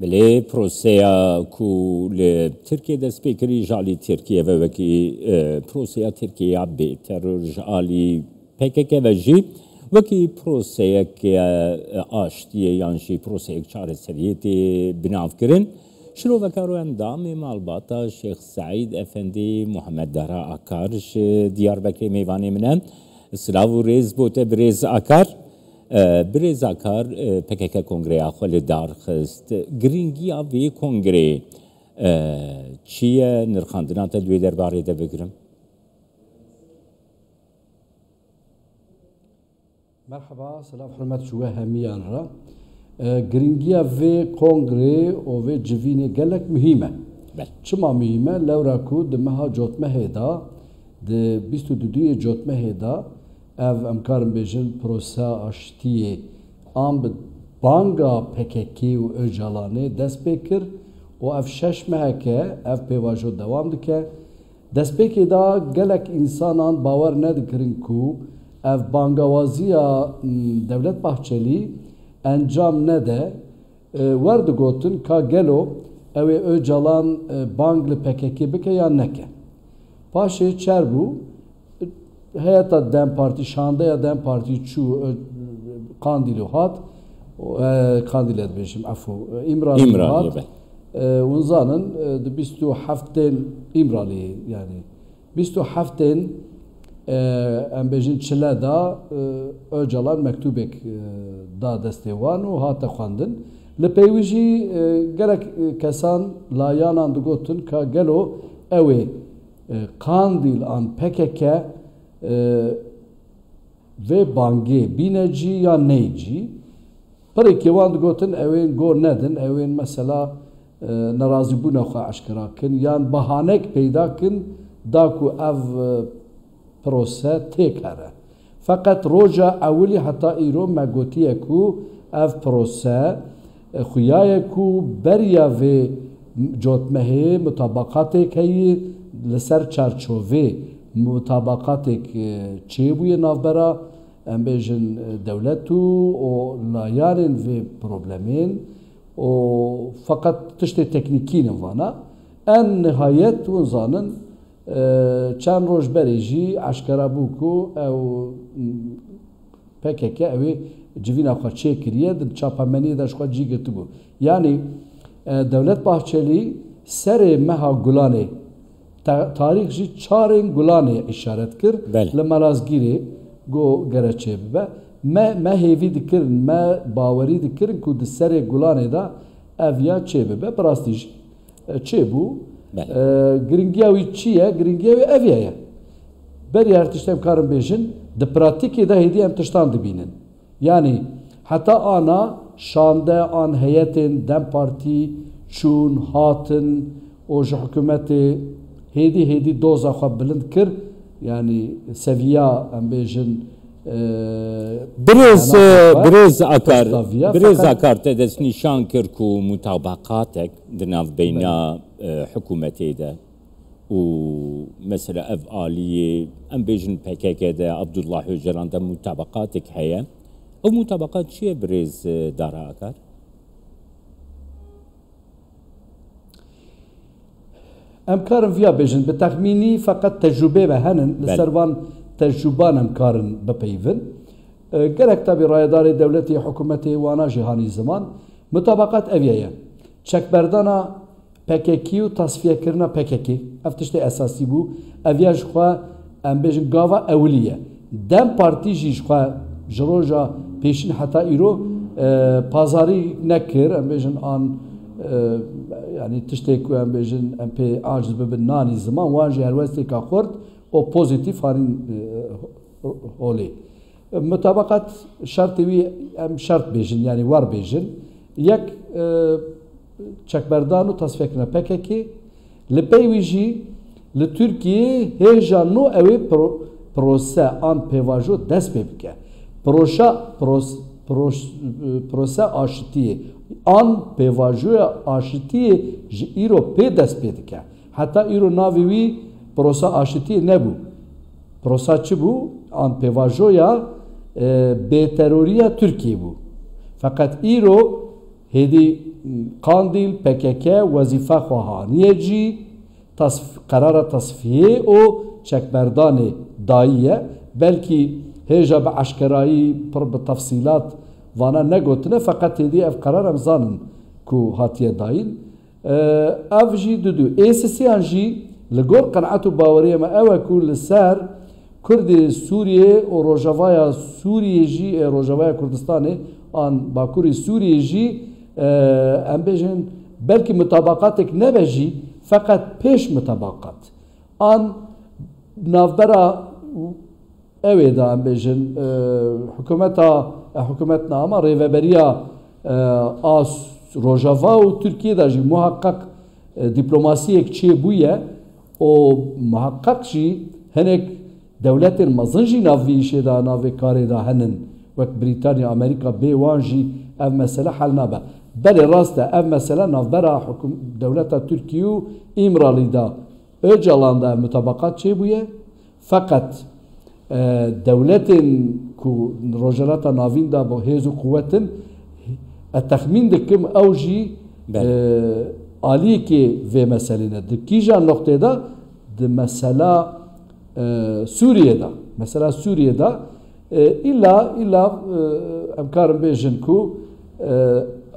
بله پروسیا کو ترکیه دست بکری جالی ترکیه و وکی پروسیا ترکیه بهتر جالی پکک و جی وکی پروسیا که آشتیه یانشی پروسیا چاره سریتی بناف کرن شروع وکارو اندام مالباتا شیخ سعید افندی محمد دارا آکارش دیار بکری میوانی منم سلاو ریز بوته بریز آکار برزاکار پکک کنگره آخوال دارخست گرینگی آوی کنگره چیه نرخاندنات دوی درباره ده بگرم؟ مرحبا سلام حرمت شوه همیان را گرینگی آوی کنگره و وی جوینه گلک مهمه چما مهمه لورا کو دمها جوتمه دا ده 22 جوتمه دا ev emkarım bejin prosa aştiye am banga PKK û Öcalanê dest pê kir û ev şeş meheke ev pêvajo dewam dike. Destpêkê da gelek însanan bawer nedikirin ku ev bangawaziya Devlet Bahçeli encam nede wer digotin ka gelo ew ê Öcalan bang li PKK bike ya neke. Paşê çer bû heyeta Dem Parti şandaya Dem Parti çû Kandilî hat Kandilê dibêjim efu İmralî hat hûn zanin di 27 İmralî yani 27 em bêjin çile da Öcalan mektûbek da destê wan û hate xwendin li pêwî jî gelek kesan layanan digotin ka gelo ew ê Kandîl an PKK ve bangê bîne cî ya ney cî pirêkê wan digotin ew ên gor nedin ew ên mesela nerazîbûna xwe eşkera kin yan behanek peyda kin da ku ev prose têk here feqet roja ewilî heta îro me gotiye ku ev prose xuyaye ku beriya vê cotmehê mutabaqatêk heyî li ser çerçovê mutabaqatêk çêbûye navbera em bêjin dewlet û layanên vê problemên û feqet tiştê teknîkî in vana en nihayet hûn zanin çend roj berê jî eşkera bû ku ew PKK ew ê civîna xwe çêkiriye di çapemeniyê de ji xwe cî girtibû yanî Devlet Bahçeli serê meha Gulanê tarih jî çarên Gulanê işaret kir li Malazgîrê got gere çêbibe me hêvî dikirin me bawerî dikirin ku di serê Gulanê da ev ya çêbibe bi rastî jî çêbû giringiya wî çi ye giringiya wî ev ye berî her tişt em karin bêjin di pratikê de hêdî em tiştan dibînin yanî heta ana şande an heyetên Dem Partî çûn hatin û ji hikûmetê hêdî doza xwe bilind kir yanî seviya em bêjin birêz akar te dest nîşan kir ku mutabaqatek di navbeyna hikûmetê de û mesela ev aliyê em bêjin PKK'de Abdullah Öcalan de mutabaqatek heye ew mutabaqat çi ye birêz dara akar em karin viya bêjin bi texmînî feqet tecrübê ve henin li ser van tecrüban em karin bipeyvin gerek tabi rayedarê dewletê hikûmetê wana jî hanî ziman mutabaqat ev ye çekberdana PKK û tasfiyekirina PKK ev tiştê esasî bû ev ya ji xwe em bêjin gava ewilî ye Dem Partî jî ji xwe ji roja pêşîn heta îro pazarî nekir em bêjin an yani tiştê ku em bêjin em pê aciz bibin nanî ziman wan jî helwestêka xurt o pozitif hanîn holê mutabaqat şertê wî em şert bêjin yani war bêjin yek çekberdan û tasfiyekirina PKK li pey wî jî li Tirkiyê hêja nû ew ê prose an pêvajo dest pê bike prose aşitiyê an pêvajoya aşitiyê ji îro pê dest pê dike heta îro navê wî prosa aşitiyê nebû prosa çi bû an pêvajoya bêteroriya Tirkiyê bû feqet îro hêdî قاندیل PKK وظیفه خواهانیه جی قرار تصفیه و چکبردان داییه بلکی هیجا به عشکرایی پر به تفصیلات وانا نگوتنه فقط هدی اف قرار امزانن کو هاتیه داین اف جی دو ایسسی انجی لگور قناعت و باوریه ما اوه کو لسر کرد سوریه و روجاوایا سوریه جی روجاوایا کردستانه آن باکوری سوریه جی ام بیجن بلکه مطابقاتک نبجی فقط پیش مطابقات آن نافبرا اوه دا ام بیجن حکومتنا اما ریوبریا آس روجاوا و ترکیه دا جی محقق دیپلوماسی یک چه بویه و محقق جی هنک دولت مزنجی ناویشه دا ناوی کاری دا هنن وقت بریتانیا امریکا بیوان جی اف مسئله حل نبه بله راسته اف مسئله نافبرا دولت ترکیه و ایمرالی دا öcalan da mutabaqat çe bûye fakat devletin ku rojalata navîn da bo hêz û quwetin texmîn dikim ew jî aliyekê vê meselêne di kîjan noqtê da di mesela Suriye'da mesela Suriye'da illa em karin bêjin ku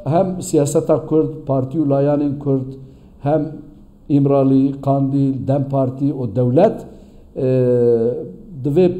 hem siyaseta Kurd Partî û Layanên Kurd hem İmralı, Kandil, Dem Parti o devlet divê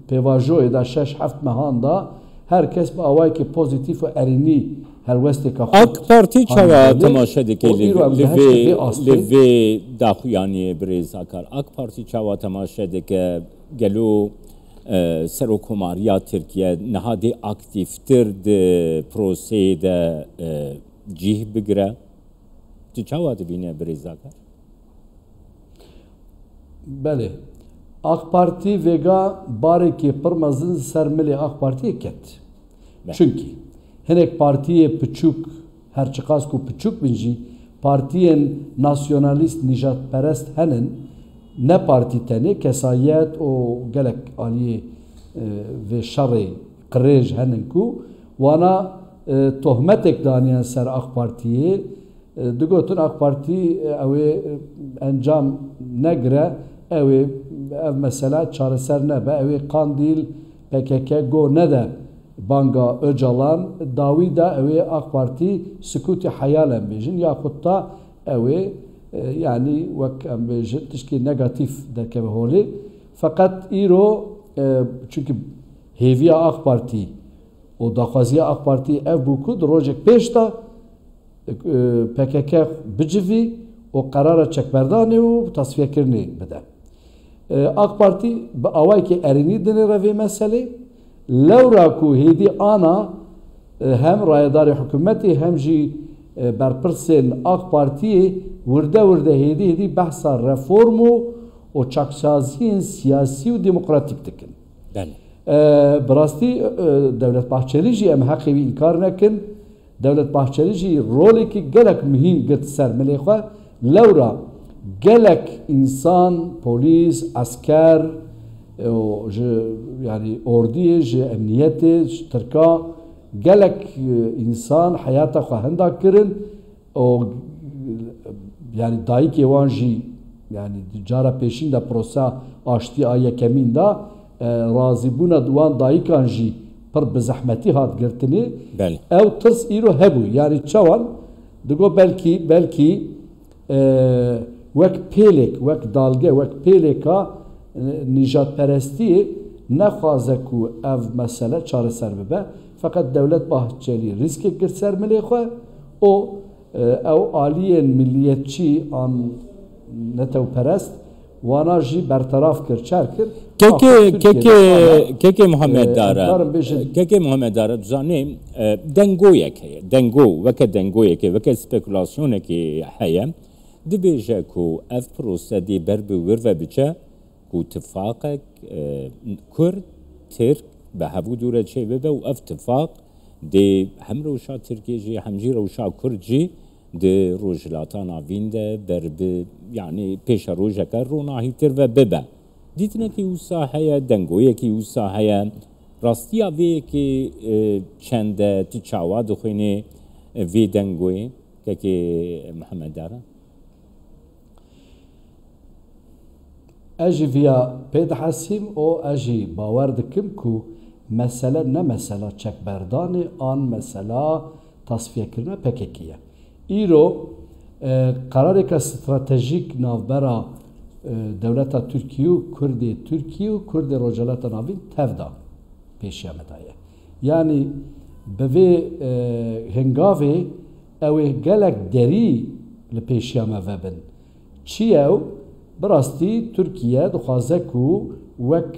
pêvajoyê da 6-7 mehan da herkes bi awayekî pozitif û erînî helwesteka AK Parti çawa temaşe dike li vê daxuyaniyê birêz akar AK Parti çawa temaşe dike gelo serokkomariya Tirkiye nihadê aktiftir di proseyê de cih bigire tu çawa dibîne birêz akar Belê AK Parti vêga barekê pir mezin ser milê AK Partiye ket çünkü hinek partiyê piçûk her çiqas ku piçûk bin jî partiyên nasyonalîst nijadperest henin ne partî tenê kesayet û gelek aliyê vê şerê qirêj henin ku wana tohmetek daniyan ser AK Partiye digotin AK Parti ew ê encam negire ew ê ev mesela çareser nebe ew ê Kandil PKK go nede banga Öcalan dawî da ew ê AK Parti sukûtê heyalen bêjin yaxud da ew ê yani wek em bêjin tişkî negatif derkeve holê fakat îro çünkü hêviya AK Parti û daxwaziya AK Parti ev bû ku di rojek pêş da PKK bicivî û qerara çekberdanê û tasfiyekirinê bide AK Parti bi awayekî erînî dinêre vê meselê lewra ku hêdî ana hem rayedarê hikûmetê hem jî berpirsên AK Partiyê wirde hêdî behsa reform û çaksaziyên siyasî û demokratîk dikin bi rastî Devlet Bahçeli jî em heqê wî înkar nekin Devlet Bahçeli jî rolekî gelek mihîm girt ser milê xwe lewra gelek însan polîs esker yani ordiyê ji emniyetê ji tirka gelek însan heyata xwe hinda kirin û yani dayîkê wan jî yani cara pêşîn de prosa aştiya yekemîn da razîbûna wan dayîkan jî pir bi zehmetî hat girtinê ew tirs îro hebû yani çawan digo belkî wek pêlek wek dalge wek pêleka nijadperestiyê nexwaze ku ev mesele çareser bibe fakat Devlet Bahçeli riskek girt ser milê xwe û ew aliyên milliyetçî an netewperest wana jî bertaraf kir çer kir keke Muhammed Dara duzanê dengoyek heye dengo veke dengoyekê veke spekulasyonekê heye dibêje ku ev prosedê ber bi wir ve biçe ku tifaqek Kurd Tirk bi hevû dûre çêbibe û ev tifaq dê hem rewşa Tirkiye jî hem jî rewşa Kurd jî di rojhilata navîn de ber bi yani pêşa rojeke ronahîtir ve bibe dîtinekî wisa heye dengoyekî wisa heye rastiya vêyekê çend de tu çawa dixwînê vê dengoyê كي محمد دارا اجي فيا بيد حسيم او اجي باور دكم كو مسألة نه مسألة چك برداني آن مسألة تصفية كرنا PKK'ye. İro karareka stratejik navbera devleta Türkiye u Kurdi rojalata navin tevda peşiya medaye. Yani beve hengave ewe gelek deri li peşiya mevebin. Çiyev براستی ترکیه دخوازه کو وک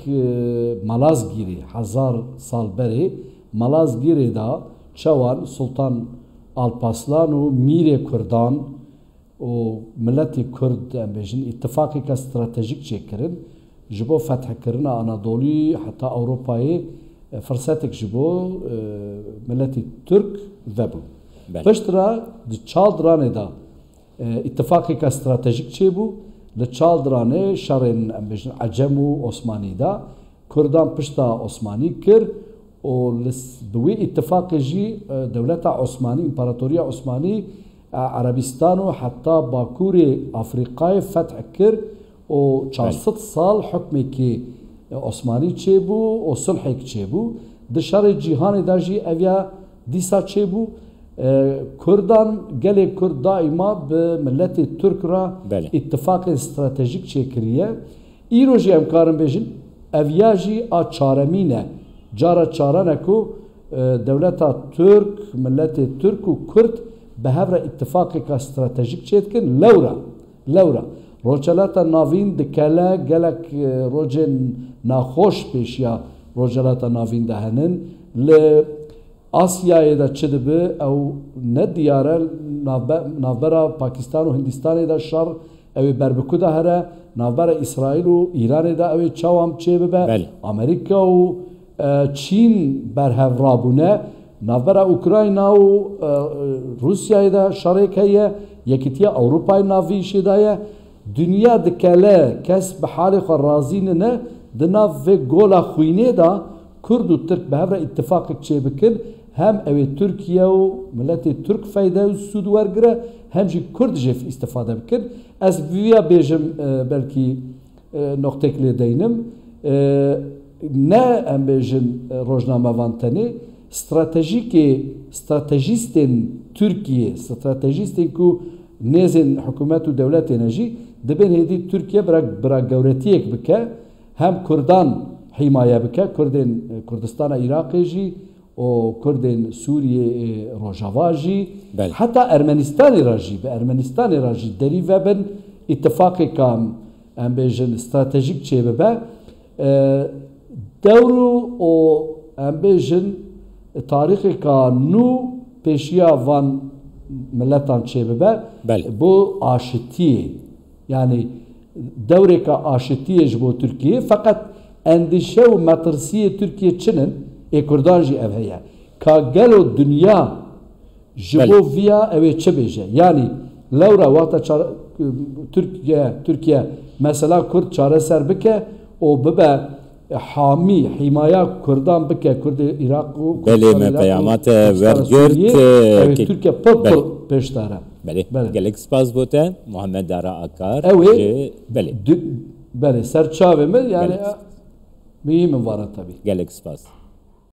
مالازگیری 1000 سال بری مالازگیری دا چوان سلطان الپاسلان و میر کردان و ملت کرد بیشن اتفاقی که استراتژیک چکرن جبو فتح کرنا آنادولی حتی اروپایی فرصتک جبو ملت ترک وبو پشترا چالدرانه دا اتفاقی که استراتژیک چه بو لچالدرانه شرن امبیشن عجم و عثمانی دا کردان پشتا عثمانی کر و بوی اتفاق جی دولت عثمانی امپراتوریا عثمانی عربستان و حتی باکور افریقای فتح کر و 400 سال حکمی که عثمانی چه بو و صلحی چه بو دشار جهان دا جی اویا دیسا چه بو کردان گله کرد دائما به ملت ترک را اتفاق استراتژیک چکریه ایروجی امکارم بیشن اویاجی آچارمینه جارا چارانه کو دولت ترک ملت ترک و کرد به هفر اتفاق استراتژیک چکن لورا روچلات ناوین دکله گلک روجن ناخوش پیشیا روچلات ناوین دهنن ل آسیای دا چه دبه او نه دیاره نافبرا پاکستان و هندستان دا شر او بربکو دا هره نافبرا اسرائیل و ایران دا او چاوام چه ببه امریکا و چین برهورابونه نافبرا اوکراینا و روسیا دا شریک هیه یکیتیا اروپای ناویشی دایه دنیا دکله کس به حال خود راضی نه دناف و گولا خوینه دا کرد و ترک به هفره اتفاق چه بکن هم اوی ترکیه و ملت ترک فایده و سود ورگره هم جی کرد جف استفاده بکن از ویا بیجم بلکی نقطه کلی دینم نه ام بیجن روزنامه وانتنی استراتژیستین ترکیه استراتژیستین کو نزن حکومت و دولت نجی دبن هدی ترکیه برا گورتیک بکه هم کردان حمایه بکه کردستان عراقی جی و کردن سوریه روجاوا جی حتی ارمنستان راجی به ارمنستان راجی دری و بن اتفاقی کام ام بیجن استراتژیک چه به دورو و ام بیجن تاریخی که نو پیشیا وان ملتان چه به بو آشتیه یعنی دوره که آشتیه جبو ترکیه فقط اندیشه و مترسیه ترکیه چنن کردان جی او هیا که گلو دنیا جبو ویا اوه چه بیجه یعنی لورا وقتا ترکیه مثلا کرد چاره سر بکه و ببه حامی حمایه کردان بکه کرد عراق و بله من پیامات ورگرد ترکیه پر پیش داره بله گلک سپاس بوده محمد دارا اکار بله سرچاوه من یعنی مهم وارد طبیعی گلک سپاس